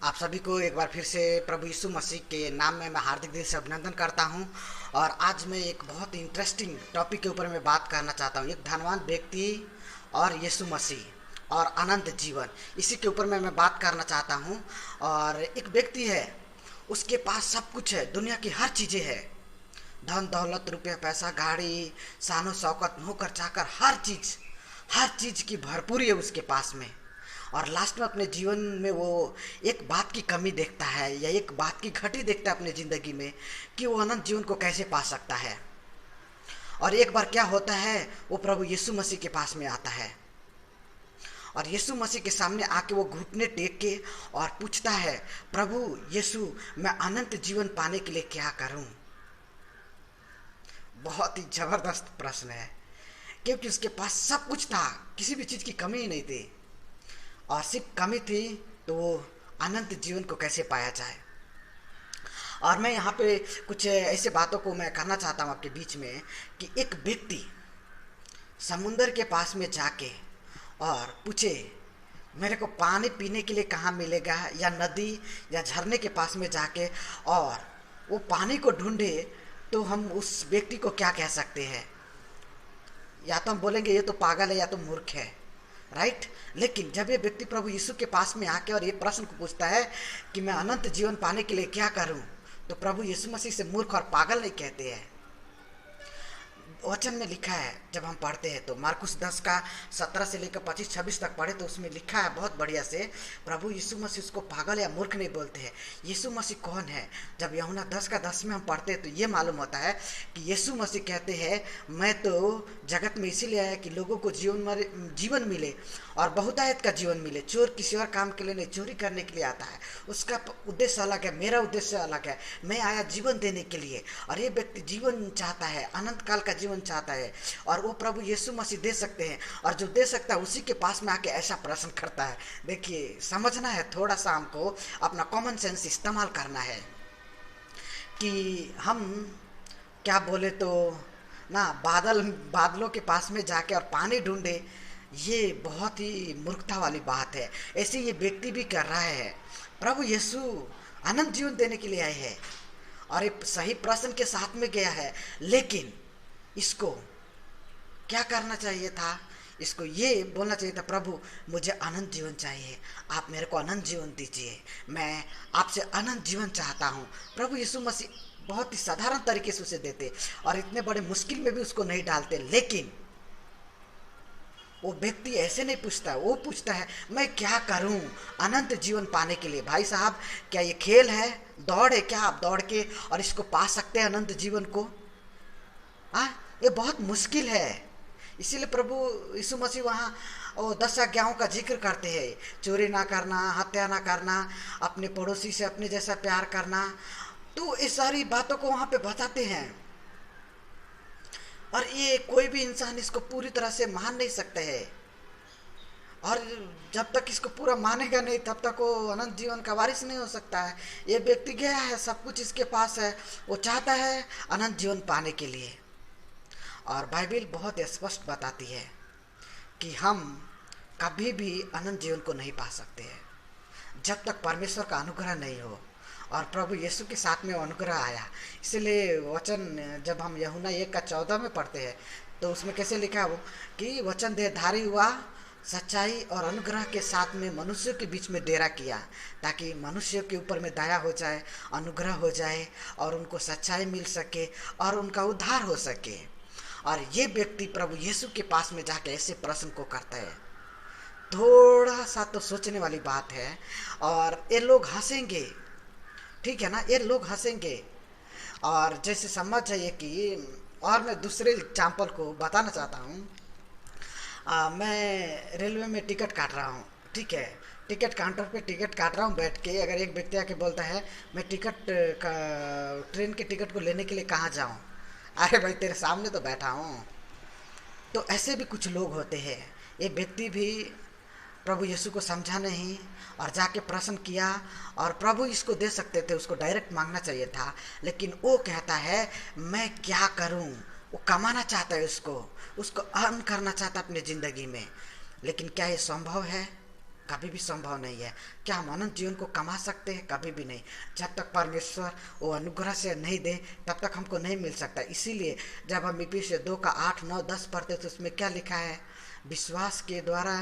आप सभी को एक बार फिर से प्रभु यीशु मसीह के नाम में मैं हार्दिक दिल से अभिनंदन करता हूं। और आज मैं एक बहुत इंटरेस्टिंग टॉपिक के ऊपर मैं बात करना चाहता हूं। एक धनवान व्यक्ति और यीशु मसीह और अनंत जीवन, इसी के ऊपर मैं बात करना चाहता हूं। और एक व्यक्ति है, उसके पास सब कुछ है, दुनिया की हर चीज़ें है, धन दौलत रुपया पैसा गाड़ी शानो शौकत नौकर चाकर, हर चीज़ की भरपूरी है उसके पास में। और लास्ट में अपने जीवन में वो एक बात की कमी देखता है या एक बात की घटी देखता है अपने ज़िंदगी में कि वो अनंत जीवन को कैसे पा सकता है। और एक बार क्या होता है, वो प्रभु यीशु मसीह के पास में आता है और यीशु मसीह के सामने आके वो घुटने टेक के और पूछता है, प्रभु यीशु, मैं अनंत जीवन पाने के लिए क्या करूं। बहुत ही ज़बरदस्त प्रश्न है, क्योंकि उसके पास सब कुछ था, किसी भी चीज़ की कमी ही नहीं थी। और सिर्फ कमी थी तो वो अनंत जीवन को कैसे पाया जाए। और मैं यहाँ पे कुछ ऐसे बातों को मैं करना चाहता हूँ आपके बीच में कि एक व्यक्ति समुंदर के पास में जाके और पूछे, मेरे को पानी पीने के लिए कहाँ मिलेगा, या नदी या झरने के पास में जाके और वो पानी को ढूंढे, तो हम उस व्यक्ति को क्या कह सकते हैं? या तो हम बोलेंगे ये तो पागल है या तो मूर्ख है, राइट। लेकिन जब ये व्यक्ति प्रभु यीशु के पास में आके और ये प्रश्न को पूछता है कि मैं अनंत जीवन पाने के लिए क्या करूं, तो प्रभु यीशु मसीह से मूर्ख और पागल नहीं कहते हैं। वचन में लिखा है, जब हम पढ़ते हैं तो मार्कुस 10 का 17 से लेकर 25-26 तक पढ़े तो उसमें लिखा है बहुत बढ़िया से, प्रभु यीशु मसीह उसको पागल या मूर्ख नहीं बोलते हैं। यीशु मसीह कौन है? जब यूहन्ना 10 का 10 में हम पढ़ते हैं तो ये मालूम होता है कि यीशु मसीह कहते हैं, मैं तो जगत में इसीलिए आया कि लोगों को जीवन मिले और बहुतायत का जीवन मिले। चोर किसी और काम के लिए नहीं, चोरी करने के लिए आता है, उसका उद्देश्य अलग है, मेरा उद्देश्य अलग है। मैं आया जीवन देने के लिए, और ये व्यक्ति जीवन चाहता है, अनंत काल का जीवन चाहता है, और वो प्रभु यीशु मसीह दे सकते हैं। और जो दे सकता है उसी के पास में आके ऐसा प्रश्न करता है। देखिए, समझना है, थोड़ा सा हमको अपना कॉमन सेंस इस्तेमाल करना है कि हम क्या बोले तो ना, बादलों के पास में जाके और पानी ढूंढे, ये बहुत ही मूर्खता वाली बात है। ऐसे ये व्यक्ति भी कर रहा है। प्रभु यीशु अनंत जीवन देने के लिए आए हैं और एक सही प्रश्न के साथ में गया है, लेकिन इसको क्या करना चाहिए था? इसको ये बोलना चाहिए था, प्रभु मुझे अनंत जीवन चाहिए, आप मेरे को अनंत जीवन दीजिए, मैं आपसे अनंत जीवन चाहता हूँ। प्रभु यीशु मसीह बहुत ही साधारण तरीके से उसे देते और इतने बड़े मुश्किल में भी उसको नहीं डालते। लेकिन वो व्यक्ति ऐसे नहीं पूछता, वो पूछता है, मैं क्या करूं अनंत जीवन पाने के लिए। भाई साहब, क्या ये खेल है, दौड़ है क्या? आप दौड़ के और इसको पा सकते हैं अनंत जीवन को? ये बहुत मुश्किल है। इसीलिए प्रभु यीशु मसीह वहाँ वो 10 आज्ञाओं का जिक्र करते हैं, चोरी ना करना, हत्या ना करना, अपने पड़ोसी से अपने जैसा प्यार करना। तो ये सारी बातों को वहाँ पे बताते हैं, और ये कोई भी इंसान इसको पूरी तरह से मान नहीं सकते है। और जब तक इसको पूरा मानेगा नहीं, तब तक वो अनंत जीवन का वारिस नहीं हो सकता है। ये व्यक्ति गया है, सब कुछ इसके पास है, वो चाहता है अनंत जीवन पाने के लिए। और बाइबल बहुत स्पष्ट बताती है कि हम कभी भी अनंत जीवन को नहीं पा सकते हैं जब तक परमेश्वर का अनुग्रह नहीं हो। और प्रभु यीशु के साथ में वो अनुग्रह आया। इसलिए वचन जब हम यूहन्ना 1 का 14 में पढ़ते हैं तो उसमें कैसे लिखा है वो कि वचन देहधारी हुआ, सच्चाई और अनुग्रह के साथ में मनुष्यों के बीच में डेरा किया, ताकि मनुष्यों के ऊपर में दया हो जाए, अनुग्रह हो जाए और उनको सच्चाई मिल सके और उनका उद्धार हो सके। और ये व्यक्ति प्रभु यीशु के पास में जाके ऐसे प्रश्न को करता है। थोड़ा सा तो सोचने वाली बात है। और ये लोग हंसेंगे, ठीक है ना, ये लोग हंसेंगे। और जैसे समझ जाइए कि, और मैं दूसरे एग्जाम्पल को बताना चाहता हूँ। मैं रेलवे में टिकट काट रहा हूँ, ठीक है, टिकट काउंटर पे टिकट काट रहा हूँ बैठ के। अगर एक व्यक्ति आके बोलता है, मैं ट्रेन के टिकट को लेने के लिए कहाँ जाऊँ? अरे भाई, तेरे सामने तो बैठा हूँ। तो ऐसे भी कुछ लोग होते हैं। ये व्यक्ति भी प्रभु यीशु को समझा नहीं और जाके प्रश्न किया, और प्रभु इसको दे सकते थे, उसको डायरेक्ट मांगना चाहिए था, लेकिन वो कहता है मैं क्या करूं। वो कमाना चाहता है, उसको अर्न करना चाहता है अपनी ज़िंदगी में। लेकिन क्या ये संभव है? कभी भी संभव नहीं है। क्या हम अनंत जीवन को कमा सकते हैं? कभी भी नहीं। जब तक परमेश्वर वो अनुग्रह से नहीं दे तब तक हमको नहीं मिल सकता। इसीलिए जब हम इफिसियों 2 का 8, 9, 10 पढ़ते तो उसमें क्या लिखा है? विश्वास के द्वारा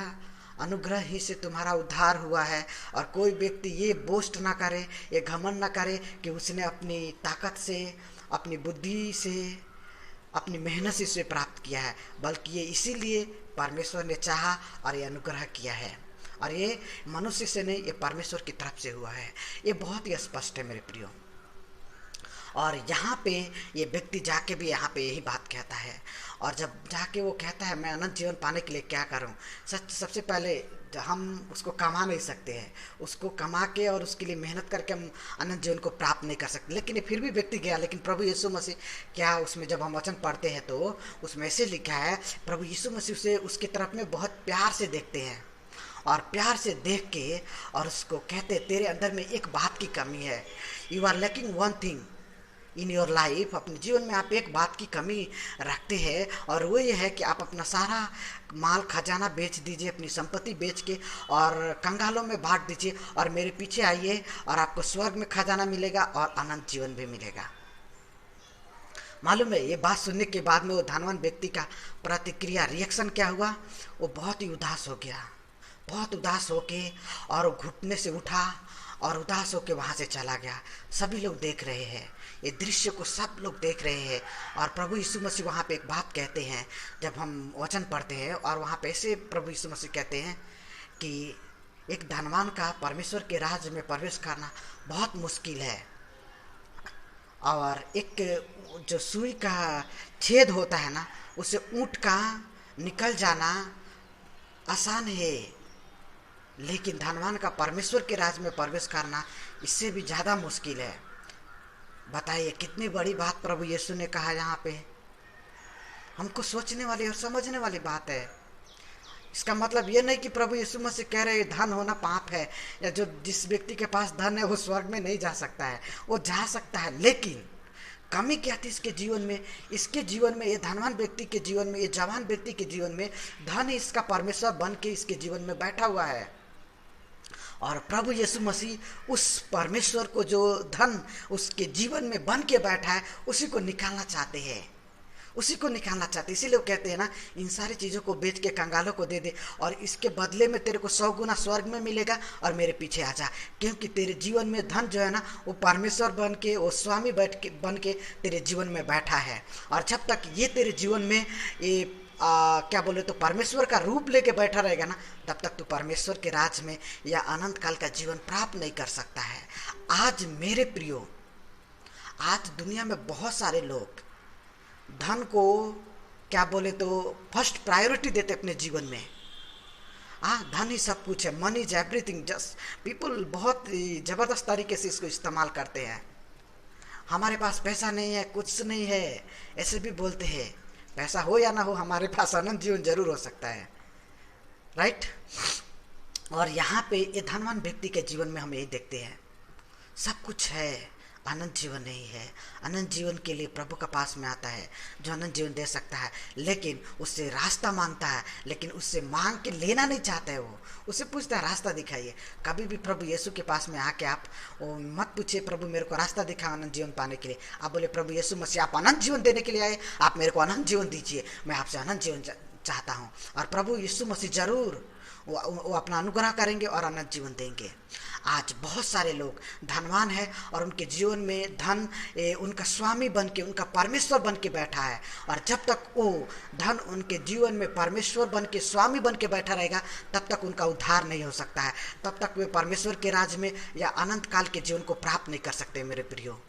अनुग्रह ही से तुम्हारा उद्धार हुआ है, और कोई व्यक्ति ये बोस्ट ना करे, ये घमंड ना करे कि उसने अपनी ताकत से, अपनी बुद्धि से, अपनी मेहनत से इसे प्राप्त किया है, बल्कि ये इसीलिए परमेश्वर ने चाहा और ये अनुग्रह किया है। और ये मनुष्य से नहीं, ये परमेश्वर की तरफ से हुआ है। ये बहुत ही स्पष्ट है मेरे प्रियो। और यहाँ पे ये व्यक्ति जाके भी यहाँ पे यही बात कहता है। और जब जाके वो कहता है मैं अनंत जीवन पाने के लिए क्या करूँ, सबसे पहले हम उसको कमा नहीं सकते हैं, उसको कमा के और उसके लिए मेहनत करके हम अनंत जीवन को प्राप्त नहीं कर सकते। लेकिन ये फिर भी व्यक्ति गया। लेकिन प्रभु यीशु मसीह क्या, उसमें जब हम वचन पढ़ते हैं तो उसमें ऐसे लिखा है, प्रभु यीशु मसीह उसे उसकी तरफ में बहुत प्यार से देखते हैं, और प्यार से देख के और उसको कहते तेरे अंदर में एक बात की कमी है, you are lacking one thing in your life. अपने जीवन में आप एक बात की कमी रखते हैं, और वो ये है कि आप अपना सारा माल खजाना बेच दीजिए, अपनी संपत्ति बेच के और कंगालों में बांट दीजिए, और मेरे पीछे आइए और आपको स्वर्ग में खजाना मिलेगा और अनंत जीवन भी मिलेगा। मालूम है, ये बात सुनने के बाद में वो धनवान व्यक्ति का प्रतिक्रिया, रिएक्शन क्या हुआ? वो बहुत ही उदास हो गया, बहुत उदास होके, और वो घुटने से उठा और उदास होकर वहाँ से चला गया। सभी लोग देख रहे हैं, ये दृश्य को सब लोग देख रहे हैं। और प्रभु यीशु मसीह वहाँ पे एक बात कहते हैं, जब हम वचन पढ़ते हैं और वहाँ पे ऐसे प्रभु यीशु मसीह कहते हैं कि एक धनवान का परमेश्वर के राज्य में प्रवेश करना बहुत मुश्किल है, और एक जो सुई का छेद होता है ना, उसे ऊँट का निकल जाना आसान है, लेकिन धनवान का परमेश्वर के राज्य में प्रवेश करना इससे भी ज़्यादा मुश्किल है। बताइए कितनी बड़ी बात प्रभु यीशु ने कहा यहाँ पे। हमको सोचने वाली और समझने वाली बात है। इसका मतलब ये नहीं कि प्रभु यीशु मसीह कह रहे धन होना पाप है, या जो जिस व्यक्ति के पास धन है वो स्वर्ग में नहीं जा सकता है, वो जा सकता है। लेकिन कमी क्या थी इसके जीवन में? इसके जीवन में, ये धनवान व्यक्ति के जीवन में, ये जवान व्यक्ति के जीवन में धन इसका परमेश्वर बन के इसके जीवन में बैठा हुआ है। और प्रभु यीशु मसीह उस परमेश्वर को, जो धन उसके जीवन में बन के बैठा है, उसी को निकालना चाहते हैं, उसी को निकालना चाहते हैं। इसीलिए वो कहते हैं ना, इन सारी चीज़ों को बेच के कंगालों को दे दे, और इसके बदले में तेरे को 100 गुना स्वर्ग में मिलेगा, और मेरे पीछे आ जा। क्योंकि तेरे जीवन में धन जो है ना, वो परमेश्वर बन के, वो स्वामी बन के तेरे जीवन में बैठा है। और जब तक ये तेरे जीवन में ये क्या बोले तो परमेश्वर का रूप लेके बैठा रहेगा ना, तब तक तू परमेश्वर के राज में या अनंत काल का जीवन प्राप्त नहीं कर सकता है। आज मेरे प्रियो, आज दुनिया में बहुत सारे लोग धन को क्या बोले तो फर्स्ट प्रायोरिटी देते अपने जीवन में। धन ही सब कुछ है, money is everything. Just people बहुत ज़बरदस्त तरीके से इसको इस्तेमाल करते हैं। हमारे पास पैसा नहीं है, कुछ नहीं है, ऐसे भी बोलते हैं। पैसा हो या ना हो, हमारे पास अनंत जीवन जरूर हो सकता है, राइट। और यहाँ पे ये धनवान व्यक्ति के जीवन में हम यही देखते हैं, सब कुछ है, अनंत जीवन नहीं है। अनंत जीवन के लिए प्रभु का पास में आता है जो अनंत जीवन दे सकता है, लेकिन उससे रास्ता मांगता है, लेकिन उससे मांग के लेना नहीं चाहता है। वो उससे पूछता है रास्ता दिखाइए। कभी भी प्रभु यीशु के पास में आके आप मत पूछिए प्रभु मेरे को रास्ता दिखा अनंत जीवन पाने के लिए। आप बोले प्रभु यीशु मसीह आप अनंत जीवन देने के लिए आए, आप मेरे को अनंत जीवन दीजिए, मैं आपसे अनंत जीवन चाहता हूँ। और प्रभु यीशु मसीह जरूर वो अपना अनुग्रह करेंगे और अनंत जीवन देंगे। आज बहुत सारे लोग धनवान हैं और उनके जीवन में धन उनका स्वामी बन के, उनका परमेश्वर बन के बैठा है। और जब तक वो धन उनके जीवन में परमेश्वर बन के, स्वामी बन के बैठा रहेगा, तब तक उनका उद्धार नहीं हो सकता है। तब तक वे परमेश्वर के राज में या अनंत काल के जीवन को प्राप्त नहीं कर सकते। मेरे प्रियो,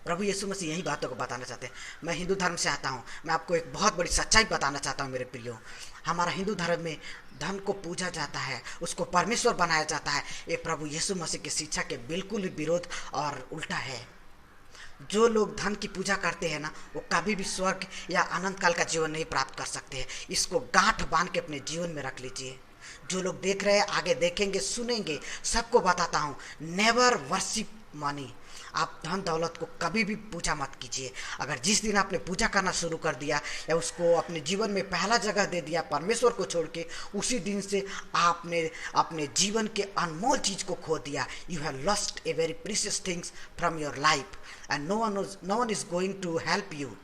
प्रभु यीशु मसीह यही बातों को बताना चाहते हैं। मैं हिंदू धर्म से आता हूँ, मैं आपको एक बहुत बड़ी सच्चाई बताना चाहता हूँ मेरे प्रियो। हमारा हिंदू धर्म में धन को पूजा जाता है, उसको परमेश्वर बनाया जाता है। ये प्रभु यीशु मसीह की शिक्षा के बिल्कुल ही विरोध और उल्टा है। जो लोग धन की पूजा करते हैं ना, वो कभी भी स्वर्ग या अनंत काल का जीवन नहीं प्राप्त कर सकते हैं। इसको गांठ बांध के अपने जीवन में रख लीजिए। जो लोग देख रहे हैं, आगे देखेंगे, सुनेंगे, सबको बताता हूँ, नेवर वर्शिप मनी। आप धन दौलत को कभी भी पूजा मत कीजिए। अगर जिस दिन आपने पूजा करना शुरू कर दिया या उसको अपने जीवन में पहला जगह दे दिया परमेश्वर को छोड़ के, उसी दिन से आपने अपने जीवन के अनमोल चीज़ को खो दिया। You have lost a very precious things from your life and no one is going to help you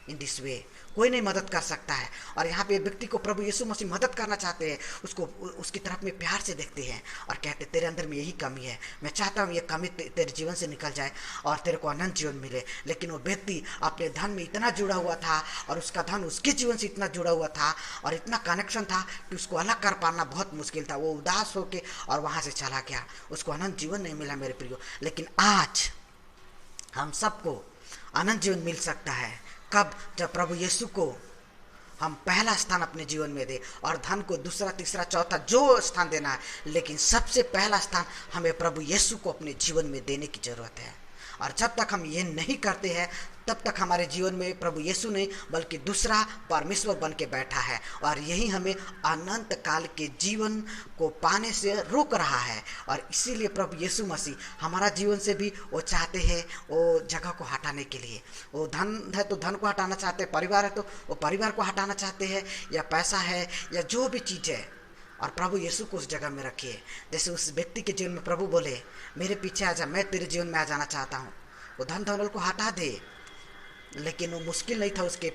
in this way. कोई नहीं मदद कर सकता है। और यहाँ पे व्यक्ति को प्रभु यीशु मसीह मदद करना चाहते हैं, उसको उसकी तरफ में प्यार से देखते हैं और कहते तेरे अंदर में यही कमी है, मैं चाहता हूँ ये कमी तेरे जीवन से निकल जाए और तेरे को अनंत जीवन मिले। लेकिन वो व्यक्ति अपने धन में इतना जुड़ा हुआ था और उसका धन उसके जीवन से इतना जुड़ा हुआ था और इतना कनेक्शन था कि उसको अलग कर पाना बहुत मुश्किल था। वो उदास होके और वहाँ से चला गया, उसको अनंत जीवन नहीं मिला मेरे प्रियो। लेकिन आज हम सबको अनंत जीवन मिल सकता है। कब? जब प्रभु यीशु को हम पहला स्थान अपने जीवन में दे और धन को दूसरा तीसरा चौथा जो स्थान देना है, लेकिन सबसे पहला स्थान हमें प्रभु यीशु को अपने जीवन में देने की जरूरत है। और जब तक हम ये नहीं करते हैं तब तक हमारे जीवन में प्रभु यीशु नहीं बल्कि दूसरा परमेश्वर बन के बैठा है और यही हमें अनंत काल के जीवन को पाने से रोक रहा है। और इसीलिए प्रभु यीशु मसीह हमारा जीवन से भी वो चाहते हैं वो जगह को हटाने के लिए। वो धन है तो धन को हटाना चाहते हैं, परिवार है तो वो परिवार को हटाना चाहते हैं, या पैसा है या जो भी चीज़ है, और प्रभु यीशु को उस जगह में रखिए। जैसे उस व्यक्ति के जीवन में प्रभु बोले मेरे पीछे आ जा, मैं तेरे जीवन में आ जाना चाहता हूँ। वो धन दौलत को हटा दे, लेकिन वो मुश्किल नहीं था उसके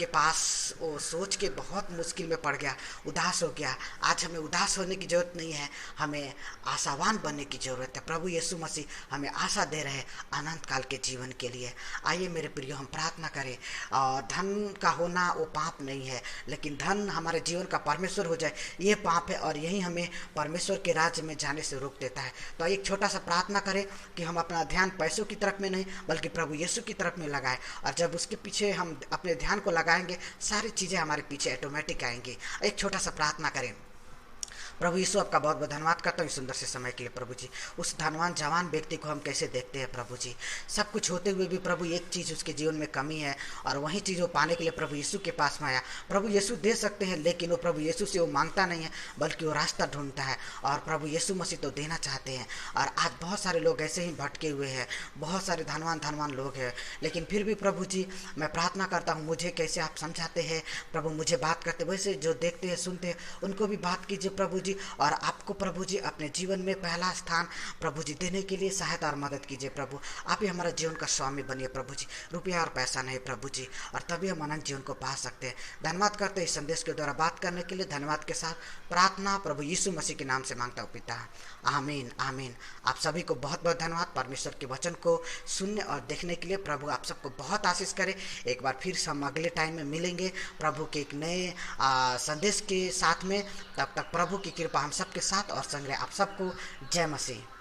पास वो सोच के बहुत मुश्किल में पड़ गया, उदास हो गया। आज हमें उदास होने की ज़रूरत नहीं है, हमें आशावान बनने की ज़रूरत है। प्रभु यीशु मसीह हमें आशा दे रहे हैं अनंत काल के जीवन के लिए। आइए मेरे प्रियो हम प्रार्थना करें। और धन का होना वो पाप नहीं है, लेकिन धन हमारे जीवन का परमेश्वर हो जाए ये पाप है और यही हमें परमेश्वर के राज्य में जाने से रोक देता है। तो एक छोटा सा प्रार्थना करें कि हम अपना ध्यान पैसों की तरफ में नहीं बल्कि प्रभु यीशु की तरफ में लगाएं। और जब उसके पीछे हम अपने ध्यान को लगाएंगे सारी चीज़ें हमारे पीछे ऑटोमेटिक आएंगी। एक छोटा सा प्रार्थना करें। प्रभु यीशु आपका बहुत बहुत धन्यवाद करता हूँ इस सुंदर से समय के लिए प्रभु जी। उस धनवान जवान व्यक्ति को हम कैसे देखते हैं प्रभु जी, सब कुछ होते हुए भी प्रभु एक चीज़ उसके जीवन में कमी है और वही चीज़ वो पाने के लिए प्रभु यीशु के पास में आया। प्रभु यीशु दे सकते हैं लेकिन वो प्रभु यीशु से वो मांगता नहीं है बल्कि वो रास्ता ढूंढता है और प्रभु यीशु मसीह तो देना चाहते हैं। और आज बहुत सारे लोग ऐसे ही भटके हुए हैं, बहुत सारे धनवान लोग हैं, लेकिन फिर भी प्रभु जी मैं प्रार्थना करता हूँ मुझे कैसे आप समझाते हैं प्रभु, मुझे बात करते वैसे जो देखते हैं सुनते हैं उनको भी बात कीजिए प्रभु जी। और आपको प्रभु जी अपने जीवन में पहला स्थान प्रभु जी देने के लिए सहायता और मदद कीजिए प्रभु। आप ही हमारा जीवन का स्वामी बनिए प्रभु जी। रुपया और पैसा नहीं प्रभु जी, और तभी हम अनंत जीवन को पा सकते हैं। धन्यवाद करते हैं इस संदेश के द्वारा बात करने के लिए। धन्यवाद के साथ प्रार्थना प्रभु यीशु मसीह के नाम से मांगता हूँ पिता, आमीन आमीन। आप सभी को बहुत बहुत धन्यवाद परमेश्वर के वचन को सुनने और देखने के लिए। प्रभु आप सबको बहुत आशीष करे। एक बार फिर से हम अगले टाइम में मिलेंगे प्रभु के एक नए संदेश के साथ में। तब तक प्रभु की कृपा हम सबके साथ और संग रहे। आप सबको जय मसीह।